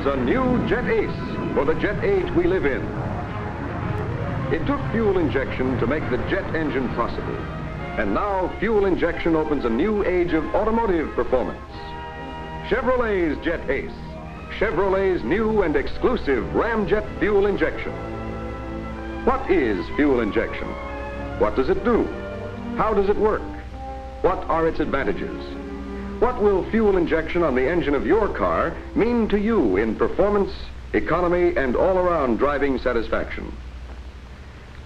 comes a new Jet Ace for the jet age we live in. It took fuel injection to make the jet engine possible. And now fuel injection opens a new age of automotive performance. Chevrolet's Jet Ace, Chevrolet's new and exclusive Ramjet fuel injection. What is fuel injection? What does it do? How does it work? What are its advantages? What will fuel injection on the engine of your car mean to you in performance, economy, and all-around driving satisfaction?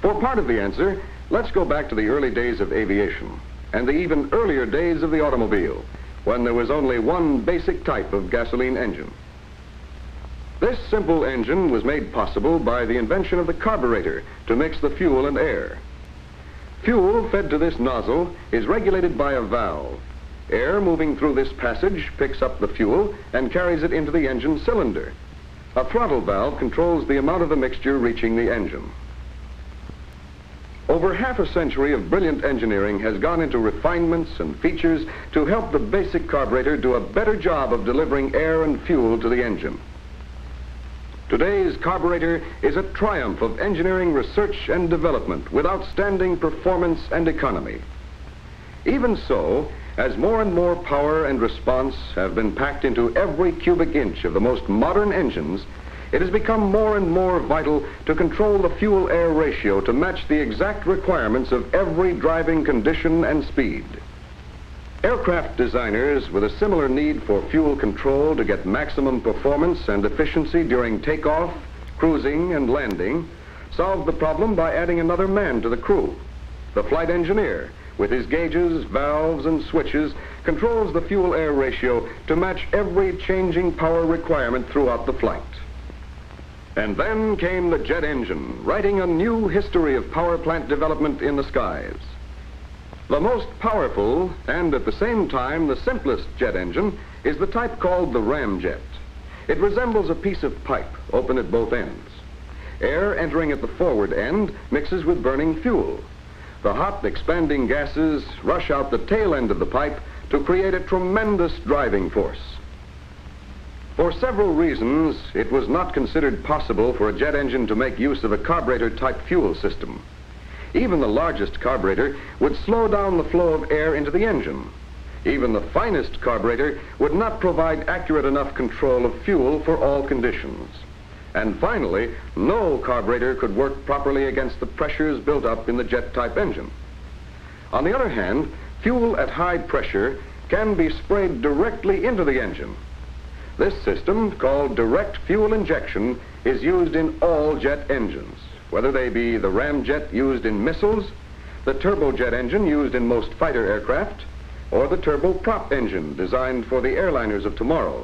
For part of the answer, let's go back to the early days of aviation and the even earlier days of the automobile, when there was only one basic type of gasoline engine. This simple engine was made possible by the invention of the carburetor to mix the fuel and air. Fuel fed to this nozzle is regulated by a valve. Air moving through this passage picks up the fuel and carries it into the engine cylinder. A throttle valve controls the amount of the mixture reaching the engine. Over half a century of brilliant engineering has gone into refinements and features to help the basic carburetor do a better job of delivering air and fuel to the engine. Today's carburetor is a triumph of engineering research and development with outstanding performance and economy. Even so, as more and more power and response have been packed into every cubic inch of the most modern engines, it has become more and more vital to control the fuel-air ratio to match the exact requirements of every driving condition and speed. Aircraft designers with a similar need for fuel control to get maximum performance and efficiency during takeoff, cruising, and landing solved the problem by adding another man to the crew. The flight engineer, with his gauges, valves, and switches, controls the fuel-air ratio to match every changing power requirement throughout the flight. And then came the jet engine, writing a new history of power plant development in the skies. The most powerful, and at the same time the simplest jet engine, is the type called the Ramjet. It resembles a piece of pipe, open at both ends. Air entering at the forward end mixes with burning fuel. The hot, expanding gases rush out the tail end of the pipe to create a tremendous driving force. For several reasons, it was not considered possible for a jet engine to make use of a carburetor-type fuel system. Even the largest carburetor would slow down the flow of air into the engine. Even the finest carburetor would not provide accurate enough control of fuel for all conditions. And finally, no carburetor could work properly against the pressures built up in the jet-type engine. On the other hand, fuel at high pressure can be sprayed directly into the engine. This system, called direct fuel injection, is used in all jet engines, whether they be the Ramjet used in missiles, the turbojet engine used in most fighter aircraft, or the turboprop engine designed for the airliners of tomorrow.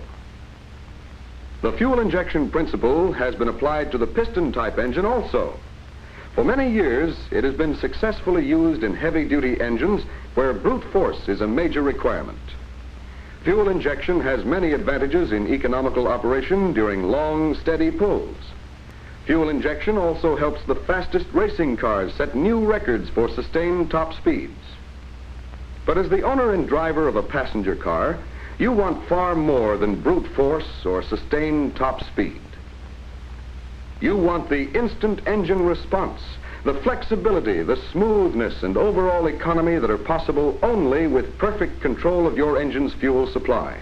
The fuel injection principle has been applied to the piston-type engine also. For many years, it has been successfully used in heavy-duty engines where brute force is a major requirement. Fuel injection has many advantages in economical operation during long, steady pulls. Fuel injection also helps the fastest racing cars set new records for sustained top speeds. But as the owner and driver of a passenger car, you want far more than brute force or sustained top speed. You want the instant engine response, the flexibility, the smoothness, and overall economy that are possible only with perfect control of your engine's fuel supply.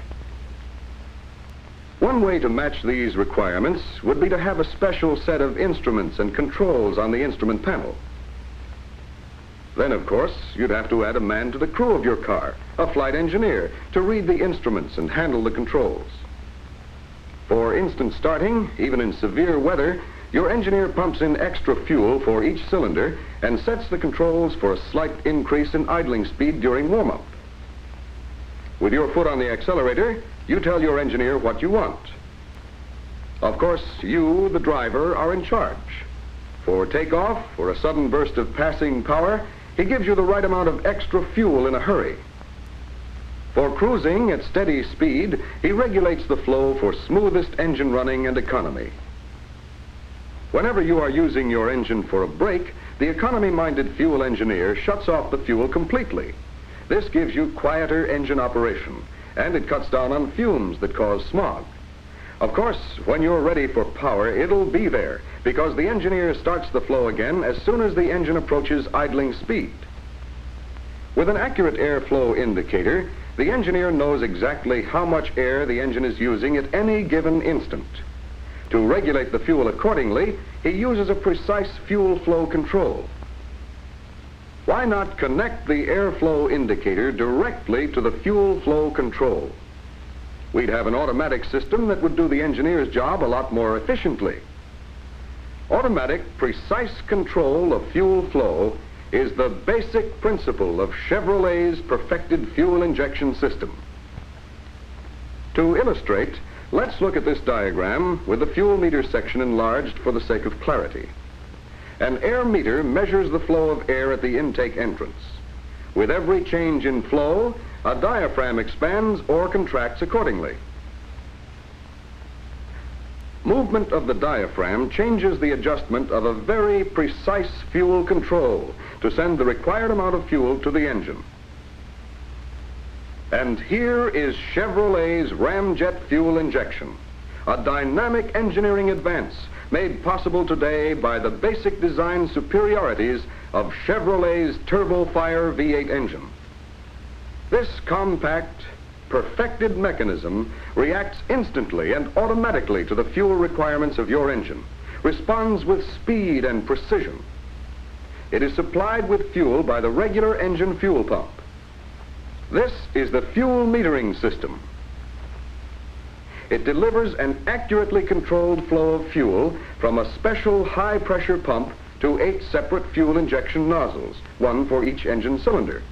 One way to match these requirements would be to have a special set of instruments and controls on the instrument panel. Then, of course, you'd have to add a man to the crew of your car, a flight engineer, to read the instruments and handle the controls. For instant starting, even in severe weather, your engineer pumps in extra fuel for each cylinder and sets the controls for a slight increase in idling speed during warm-up. With your foot on the accelerator, you tell your engineer what you want. Of course, you, the driver, are in charge. For takeoff or a sudden burst of passing power, he gives you the right amount of extra fuel in a hurry. For cruising at steady speed, he regulates the flow for smoothest engine running and economy. Whenever you are using your engine for a break, the economy-minded fuel engineer shuts off the fuel completely. This gives you quieter engine operation, and it cuts down on fumes that cause smog. Of course, when you're ready for power, it'll be there, because the engineer starts the flow again as soon as the engine approaches idling speed. With an accurate airflow indicator, the engineer knows exactly how much air the engine is using at any given instant. To regulate the fuel accordingly, he uses a precise fuel flow control. Why not connect the airflow indicator directly to the fuel flow control? We'd have an automatic system that would do the engineer's job a lot more efficiently. Automatic, precise control of fuel flow is the basic principle of Chevrolet's perfected fuel injection system. To illustrate, let's look at this diagram with the fuel meter section enlarged for the sake of clarity. An air meter measures the flow of air at the intake entrance. With every change in flow, a diaphragm expands or contracts accordingly. Movement of the diaphragm changes the adjustment of a very precise fuel control to send the required amount of fuel to the engine. And here is Chevrolet's Ramjet fuel injection, a dynamic engineering advance made possible today by the basic design superiorities of Chevrolet's TurboFire V8 engine. This compact, perfected mechanism reacts instantly and automatically to the fuel requirements of your engine, responds with speed and precision. It is supplied with fuel by the regular engine fuel pump. This is the fuel metering system. It delivers an accurately controlled flow of fuel from a special high-pressure pump to 8 separate fuel injection nozzles, one for each engine cylinder.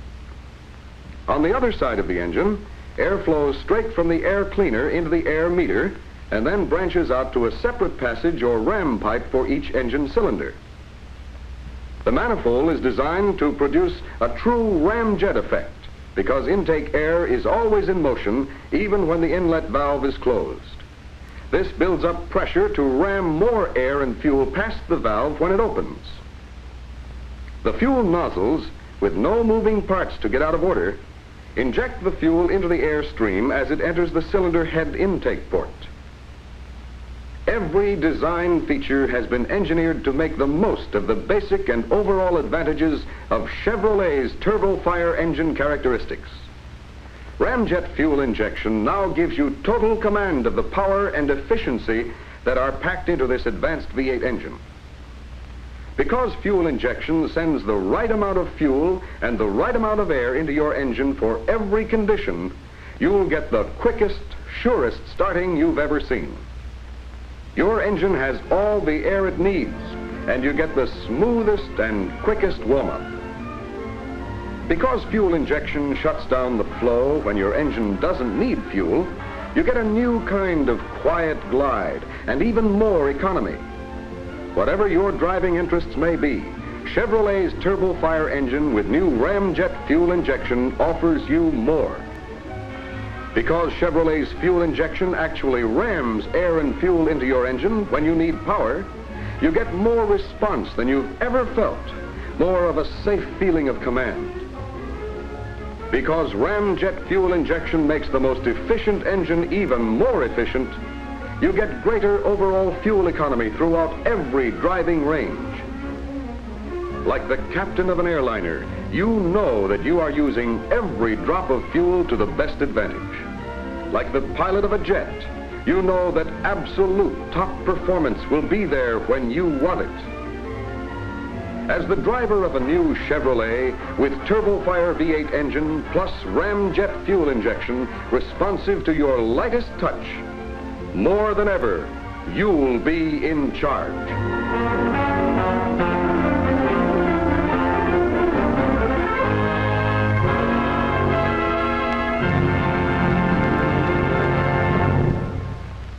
On the other side of the engine, air flows straight from the air cleaner into the air meter and then branches out to a separate passage or ram pipe for each engine cylinder. The manifold is designed to produce a true ramjet effect, because intake air is always in motion even when the inlet valve is closed. This builds up pressure to ram more air and fuel past the valve when it opens. The fuel nozzles, with no moving parts to get out of order, inject the fuel into the air stream as it enters the cylinder head intake port. Every design feature has been engineered to make the most of the basic and overall advantages of Chevrolet's TurboFire engine characteristics. Ramjet fuel injection now gives you total command of the power and efficiency that are packed into this advanced V8 engine. Because fuel injection sends the right amount of fuel and the right amount of air into your engine for every condition, you'll get the quickest, surest starting you've ever seen. Your engine has all the air it needs, and you get the smoothest and quickest warm-up. Because fuel injection shuts down the flow when your engine doesn't need fuel, you get a new kind of quiet glide and even more economy. Whatever your driving interests may be, Chevrolet's TurboFire engine with new Ramjet fuel injection offers you more. Because Chevrolet's fuel injection actually rams air and fuel into your engine when you need power, you get more response than you've ever felt, more of a safe feeling of command. Because Ramjet fuel injection makes the most efficient engine even more efficient, you get greater overall fuel economy throughout every driving range. Like the captain of an airliner, you know that you are using every drop of fuel to the best advantage. Like the pilot of a jet, you know that absolute top performance will be there when you want it. As the driver of a new Chevrolet with TurboFire V8 engine plus Ramjet fuel injection responsive to your lightest touch, more than ever, you'll be in charge.